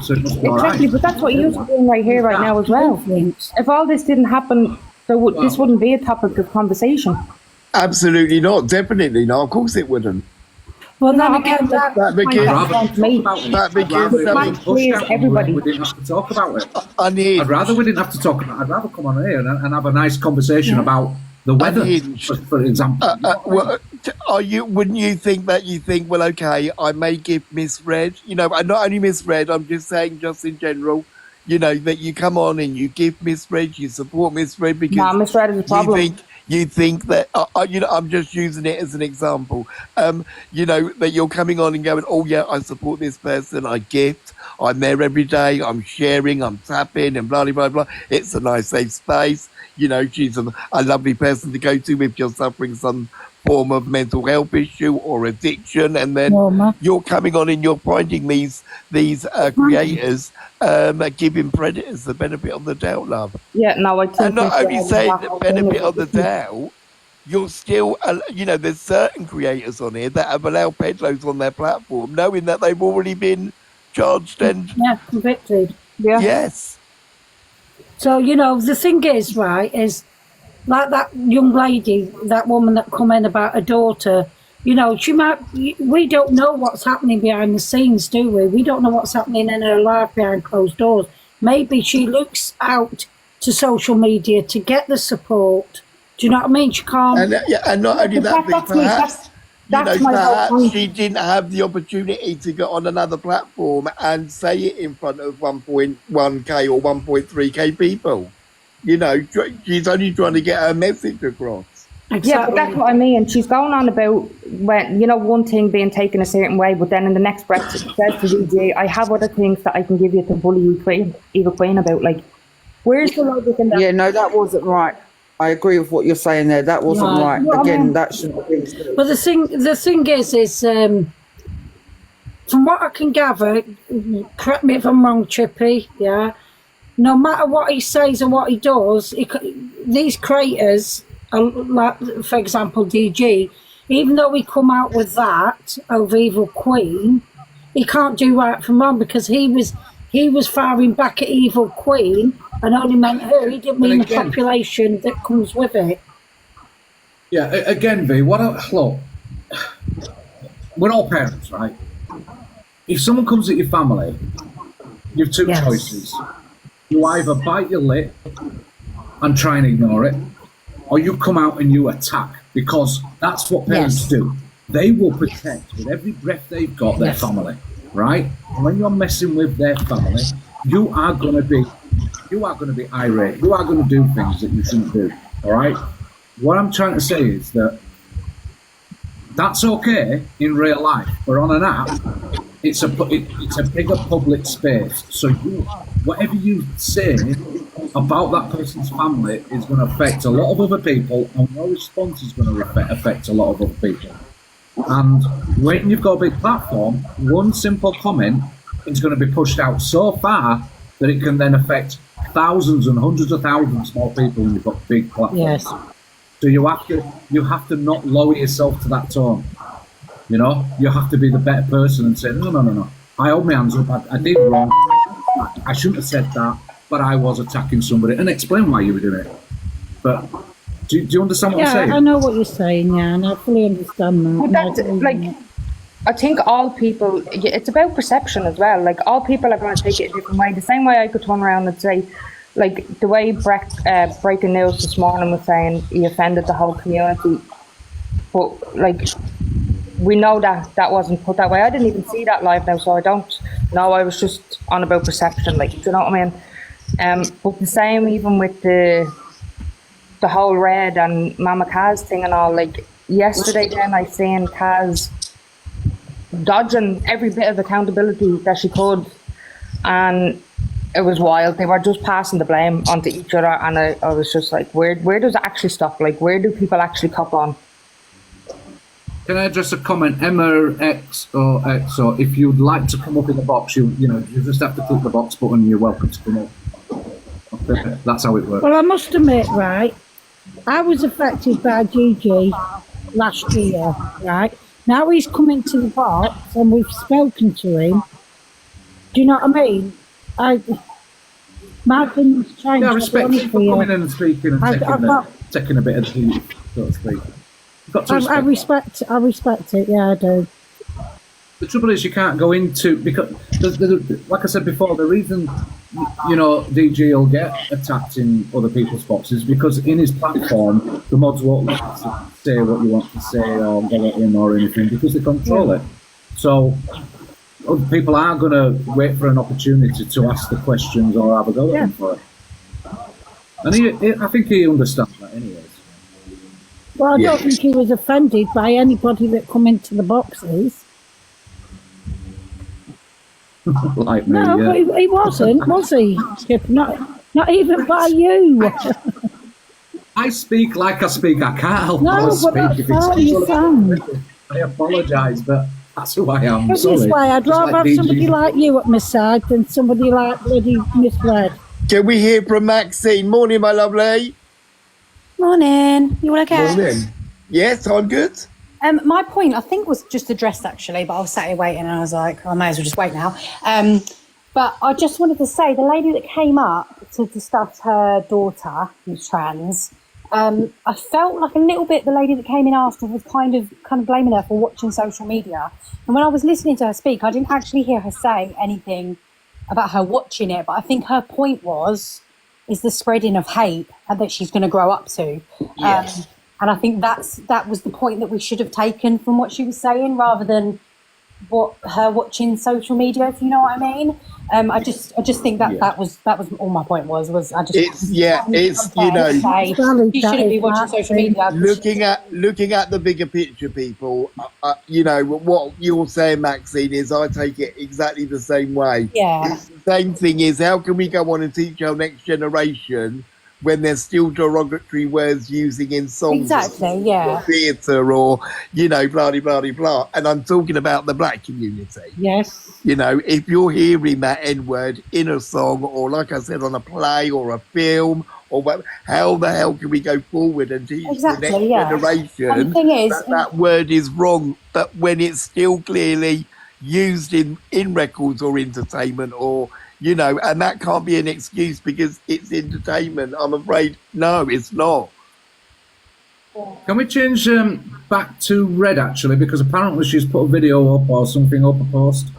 so it must be all right. exactly. But that's what you're doing right here, right now as well. If all this didn't happen, this wouldn't be a topic of conversation. Absolutely not. Definitely not. Of course it wouldn't. Well, then again, everybody. We didn't have to talk about it. I'd rather we didn't have to talk about it. I'd rather come on here and have a nice conversation about the weather, for example. Wouldn't you think that you think, well, okay, I may give misread, you know, and not only misread, I'm just saying just in general, you know, that you come on and you give misread, you support misread because misread is a problem. You think that, you know, I'm just using it as an example, you know, that you're coming on and going, oh yeah, I support this person, I gift, I'm there every day, I'm sharing, I'm tapping and blah, blah, blah. It's a nice safe space. You know, she's a lovely person to go to if you're suffering some form of mental health issue or addiction, and then you're coming on and you're finding these creators giving predators the benefit of the doubt, love. Yeah, no, I think. And not only saying the benefit of the doubt, you're still, you know, there's certain creators on here that have allowed pedos on their platform, knowing that they've already been charged and convicted. Yeah. Yes. So, you know, the thing is, right, is like that young lady, that woman that come in about her daughter, you know, we don't know what's happening behind the scenes, do we? We don't know what's happening in her life behind closed doors. Maybe she looks out to social media to get the support. Do you know what I mean? She can't. And not only that, perhaps, perhaps she didn't have the opportunity to get on another platform and say it in front of 1.1k or 1.3k people. You know, she's only trying to get her message across. Exactly. Yeah, but that's what I mean. She's going on about when, you know, one thing being taken a certain way, but then in the next breath she says to DJ, I have other things that I can give you to bully you, Eva Queen about. Like, where's the logic in that? Yeah, no, that wasn't right. I agree with what you're saying there. That wasn't right. Again, that shouldn't have been true. But the thing is from what I can gather, correct me if I'm wrong, Chippy, yeah, no matter what he says or what he does, these creators, like, for example, DG, even though he come out with that over Evil Queen, he can't do right from wrong because he was firing back at Evil Queen and only meant her. He didn't mean the population that comes with it. Yeah, again, V, look, we're all parents, right? If someone comes at your family, you have two choices. you either bite your lip and try and ignore it, or you come out and you attack, because that's what parents do. They will protect with every breath they've got their family, right? And when you're messing with their family, you are going to be irate. You are going to do things that you shouldn't do. All right. What I'm trying to say is that that's okay in real life, but on an app, it's a bigger public space. So whatever you say about that person's family is going to affect a lot of other people, and your response is going to affect a lot of other people. And when you've got a big platform, one simple comment is going to be pushed out so far that it can then affect thousands and hundreds of thousands more people when you've got big platforms. Yes. So you have to not lower yourself to that tone. You know, you have to be the better person and say, no. I hold my hands up. I did wrong. I shouldn't have said that, but I was attacking somebody, and explain why you were doing it. But do you understand what I'm saying? I know what you're saying, yeah, and I fully understand that. But that's, like, I think all people, it's about perception as well. Like, all people are going to take it a different way. The same way I could turn around and say, like, the way Breaking News this morning was saying he offended the whole community. But, like, we know that wasn't put that way. I didn't even see that live now, so I don't know. I was just on about perception, like, do you know what I mean? But the same even with the whole Red and Mama Kaz thing and all. Like, yesterday then I seen Kaz dodging every bit of accountability that she could, and it was wild. They were just passing the blame onto each other, and I was just like, where does it actually stop? Like, where do people actually cop on? Can I address a comment? Emma X, or if you'd like to come up in the box, you just have to click the box button and you're welcome to come up. Okay. That's how it works. Well, I must admit, right, I was affected by Gigi last year, right? Now he's come into the box and we've spoken to him. Do you know what I mean? Martin's trying I to respect you for coming in and speaking and taking a bit of heat, so to speak. I respect it, yeah, I do. The trouble is, you can't go into, because, like I said before, the reason, DG will get attacked in other people's boxes because in his platform, the mods won't let you say what you want to say or go at him or anything because they control it. So, other people are going to wait for an opportunity to ask the questions or have a go at him for it. And I think he understands that anyways. Well, I don't think he was offended by anybody that come into the boxes. Like me, no, yeah. but he wasn't, was he? Not even by you. I speak like I speak. I can't help No, but but speak. that's how you sound. I apologise, but that's who I am. This Sorry. is why I'd Just rather like have somebody DG. like you at my side than somebody like bloody Miss Red. Can we hear from Maxine? Morning, my lovely. Morning. You all okay? Morning. Yes, I'm good. My point, I think, was just addressed actually, but I was sat here waiting and I was like, I may as well just wait now. But I just wanted to say, the lady that came up to discuss her daughter who's trans, I felt like a little bit the lady that came in after was kind of blaming her for watching social media. And when I was listening to her speak, I didn't actually hear her say anything about her watching it, but I think her point is the spreading of hate and that she's going to grow up to. Yes. And I think that was the point that we should have taken from what she was saying, rather than her watching social media, if you know what I mean. I just think that was all my point was I just it's you shouldn't be watching social media. Looking at the bigger picture, people, what you're saying, Maxine, is I take it exactly the same way. Yeah. It's the same thing is, how can we go on and teach our next generation when there's still derogatory words using in songs, exactly, yeah, or theatre, or blah blah blah blah. And I'm talking about the black community. Yes. If you're hearing that N-word in a song, or like I said, on a play or a film, or what, how the hell can we go forward and teach the next generation and the thing is, that word is wrong, but when it's still clearly used in records or entertainment, or and that can't be an excuse because it's entertainment. I'm afraid, no, it's not. Can we change back to Red, actually, because apparently she's put a video up or something up, a post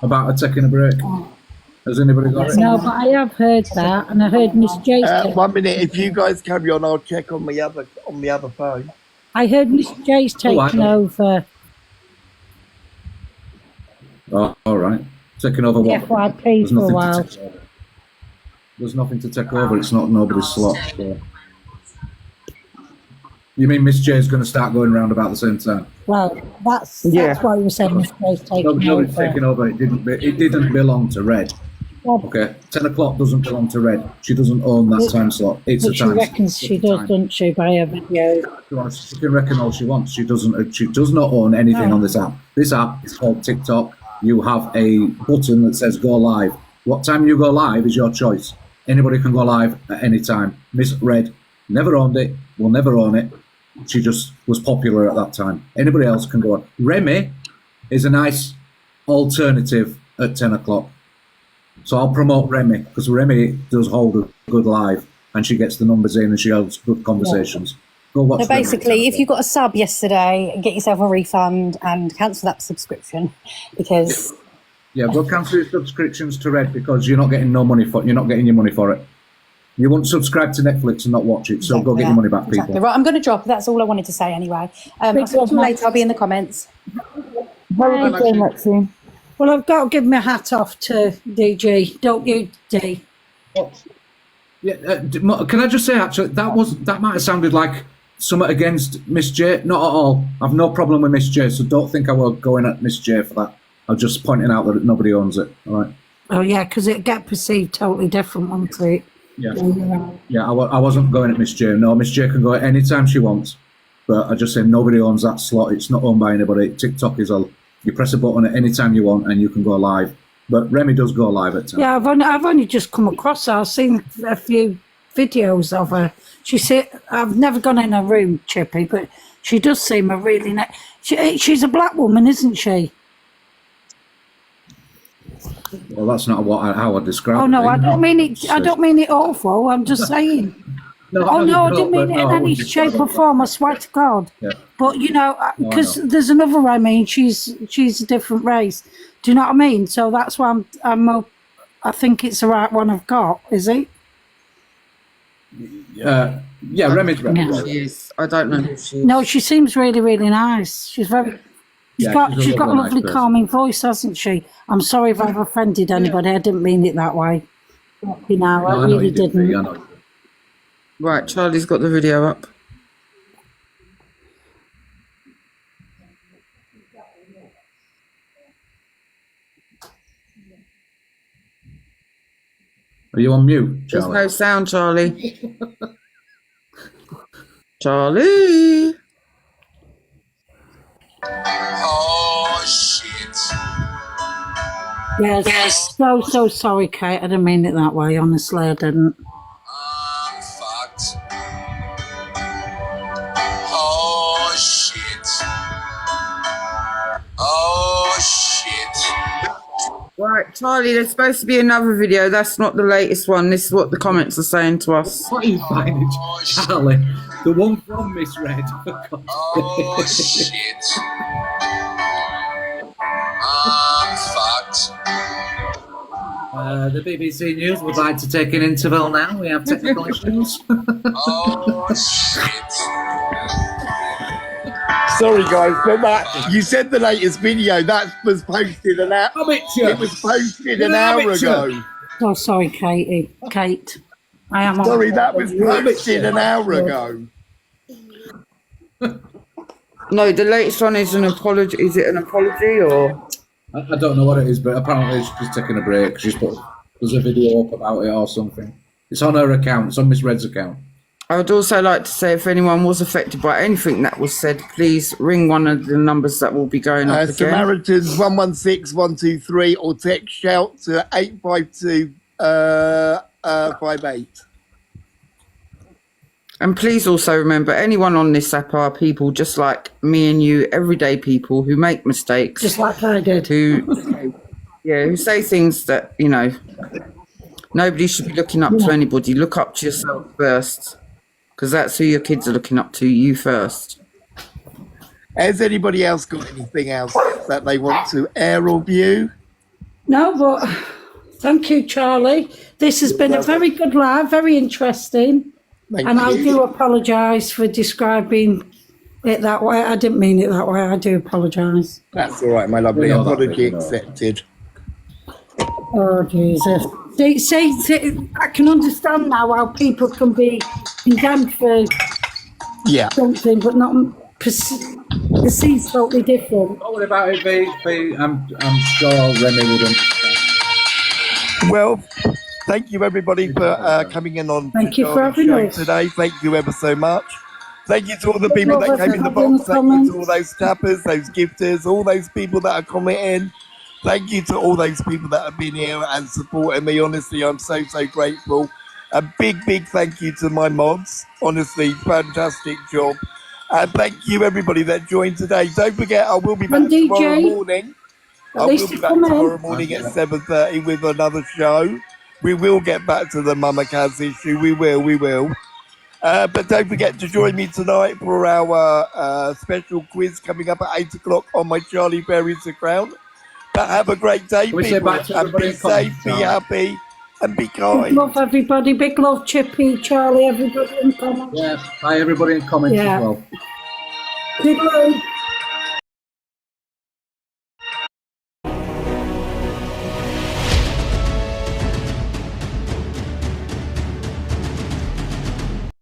about her taking a break. Has anybody got it? No, but I have heard that, and I heard Miss J. 1 minute, if you guys carry on, I'll check on the other phone. I heard Miss J's taken over Oh, all right. Taking over the what? FYP for a while. There's nothing to take over. It's not nobody's slot. So. You mean Miss J's going to start going around about the same time? Well, that's what you were saying. Miss J's taking Nobody's over. taking over. It didn't belong to Red. Okay, 10 o'clock doesn't belong to Red. She doesn't own that time slot. It's a But she time. reckons she does, doesn't she, by her videos? She can reckon all she wants. She doesn't. She does not own anything on this app. This app is called TikTok. You have a button that says "Go Live." What time you go live is your choice. Anybody can go live at any time. Miss Red never owned it. Will never own it. She just was popular at that time. Anybody else can go on. Remy is a nice alternative at 10 o'clock. So I'll promote Remy because Remy does hold a good live and she gets the numbers in and she holds good conversations. Go watch So basically, if you got a sub yesterday, get yourself a refund and cancel that subscription because Yeah, go cancel your subscriptions to Red because you're not getting no money for. You're not getting your money for it. You won't subscribe to Netflix and not watch it. So go get your money back, people. Exactly. Right, I'm going to drop. That's all I wanted to say anyway. I'll see you later. I'll be in the comments. Well, I've got to give my hat off to DG. Don't you, D? Yeah, can I just say actually that might have sounded like something against Miss J. Not at all. I've no problem with Miss J. So don't think I was going at Miss J for that. I'm just pointing out that nobody owns it. All right. Oh yeah, because it get perceived totally different, won't it? Yeah. Yeah, I wasn't going at Miss J. No, Miss J can go at any time she wants. But I just say nobody owns that slot. It's not owned by anybody. TikTok is you press a button at any time you want and you can go live. But Remy does go live at times. Yeah, I've only just come across her. I've seen a few videos of her. I've never gone in her room, Chippy, but she does seem a really nice. She's a black woman, isn't she? Well, that's not how I describe it. Oh no, I don't mean it. I don't mean it awful. I'm just saying. No, oh no, I no, didn't mean but it in no, any shape or form. I swear to God. Yeah. But you know, No, I because know. there's another Remy. She's a different race. Do you know what I mean? So that's why I think it's the right one I've got. Is it? Yeah, Remy's right. Yeah. She is. I don't know who she is. No, she seems really, really nice. She's very. Yeah, She's got a nice lovely, person. calming voice, hasn't she? I'm sorry if I've offended anybody. I didn't mean it that way. You know, I know really you didn't, didn't. I know. Right, Charlie's got the video up. Are you on mute, There's Charlie? no sound, Charlie. Charlie. Oh shit. Yes. So sorry, Kate. I didn't mean it that way. Honestly, I didn't. I'm fucked. Oh shit. Oh shit. Right, Charlie, there's supposed to be another video. That's not the latest one. This is what the comments are saying to us. What are you finding, Charlie? The one from Miss Red. Oh shit. I'm fucked. The BBC News would like to take an interval now. We have technical issues. Oh shit. Sorry, guys, but that you said the latest video that was posted an hour. It was posted an hour ago. Oh, sorry, Katie. Kate. I am. Sorry, that was posted an hour ago. No, the latest one is an apology. Is it an apology or? I don't know what it is, but apparently she's taking a break. There's a video up about it or something. It's on her account. It's on Miss Red's account. I would also like to say if anyone was affected by anything that was said, please ring one of the numbers that will be going up again. Samaritans 116 123 or text shout to 852 58. And please also remember, anyone on this app are people just like me and you, everyday people who make mistakes. Just like I did. Who say things that, you know, nobody should be looking up to anybody. Look up to yourself first, because that's who your kids are looking up to, you first. Has anybody else got anything else that they want to air or view? No, but Thank you, Charlie. This has been a very good live, very interesting. Thank and I you. do apologise for describing it that way. I didn't mean it that way. I do apologise. That's all right, my lovely. We know that, Apology we know that. accepted. Oh, Jesus. See, I can understand now how people can be condemned for Yeah. something, but not perceived totally different. Don't worry about it, V. I'm sure Remy would understand. Well, thank you everybody for coming in on Thank you the for having show us. today. Thank you ever so much. Thank you to all the Big people love that came in the everybody in box. the Thank you comments. to all those tappers, those gifters, all those people that are commenting. Thank you to all those people that have been here and supporting me. Honestly, I'm so grateful. A big thank you to my mods. Honestly, fantastic job. And thank you everybody that joined today. Don't forget, I will be back And DJ, tomorrow morning. at I will least be you back come in. tomorrow morning at 7:30 with another show. We will get back to the Mama Kaz issue. We will. But don't forget to join me tonight for our special quiz coming up at 8 o'clock on my Charlie Berry's account. But have a great day, Can we say people, bye to and everybody be in comments, safe, be Charlie? happy, and be Big kind. love, everybody. Big love, Chippy, Charlie, everybody in comments. Yeah. Bye, everybody in comments Yeah. as well. Good luck.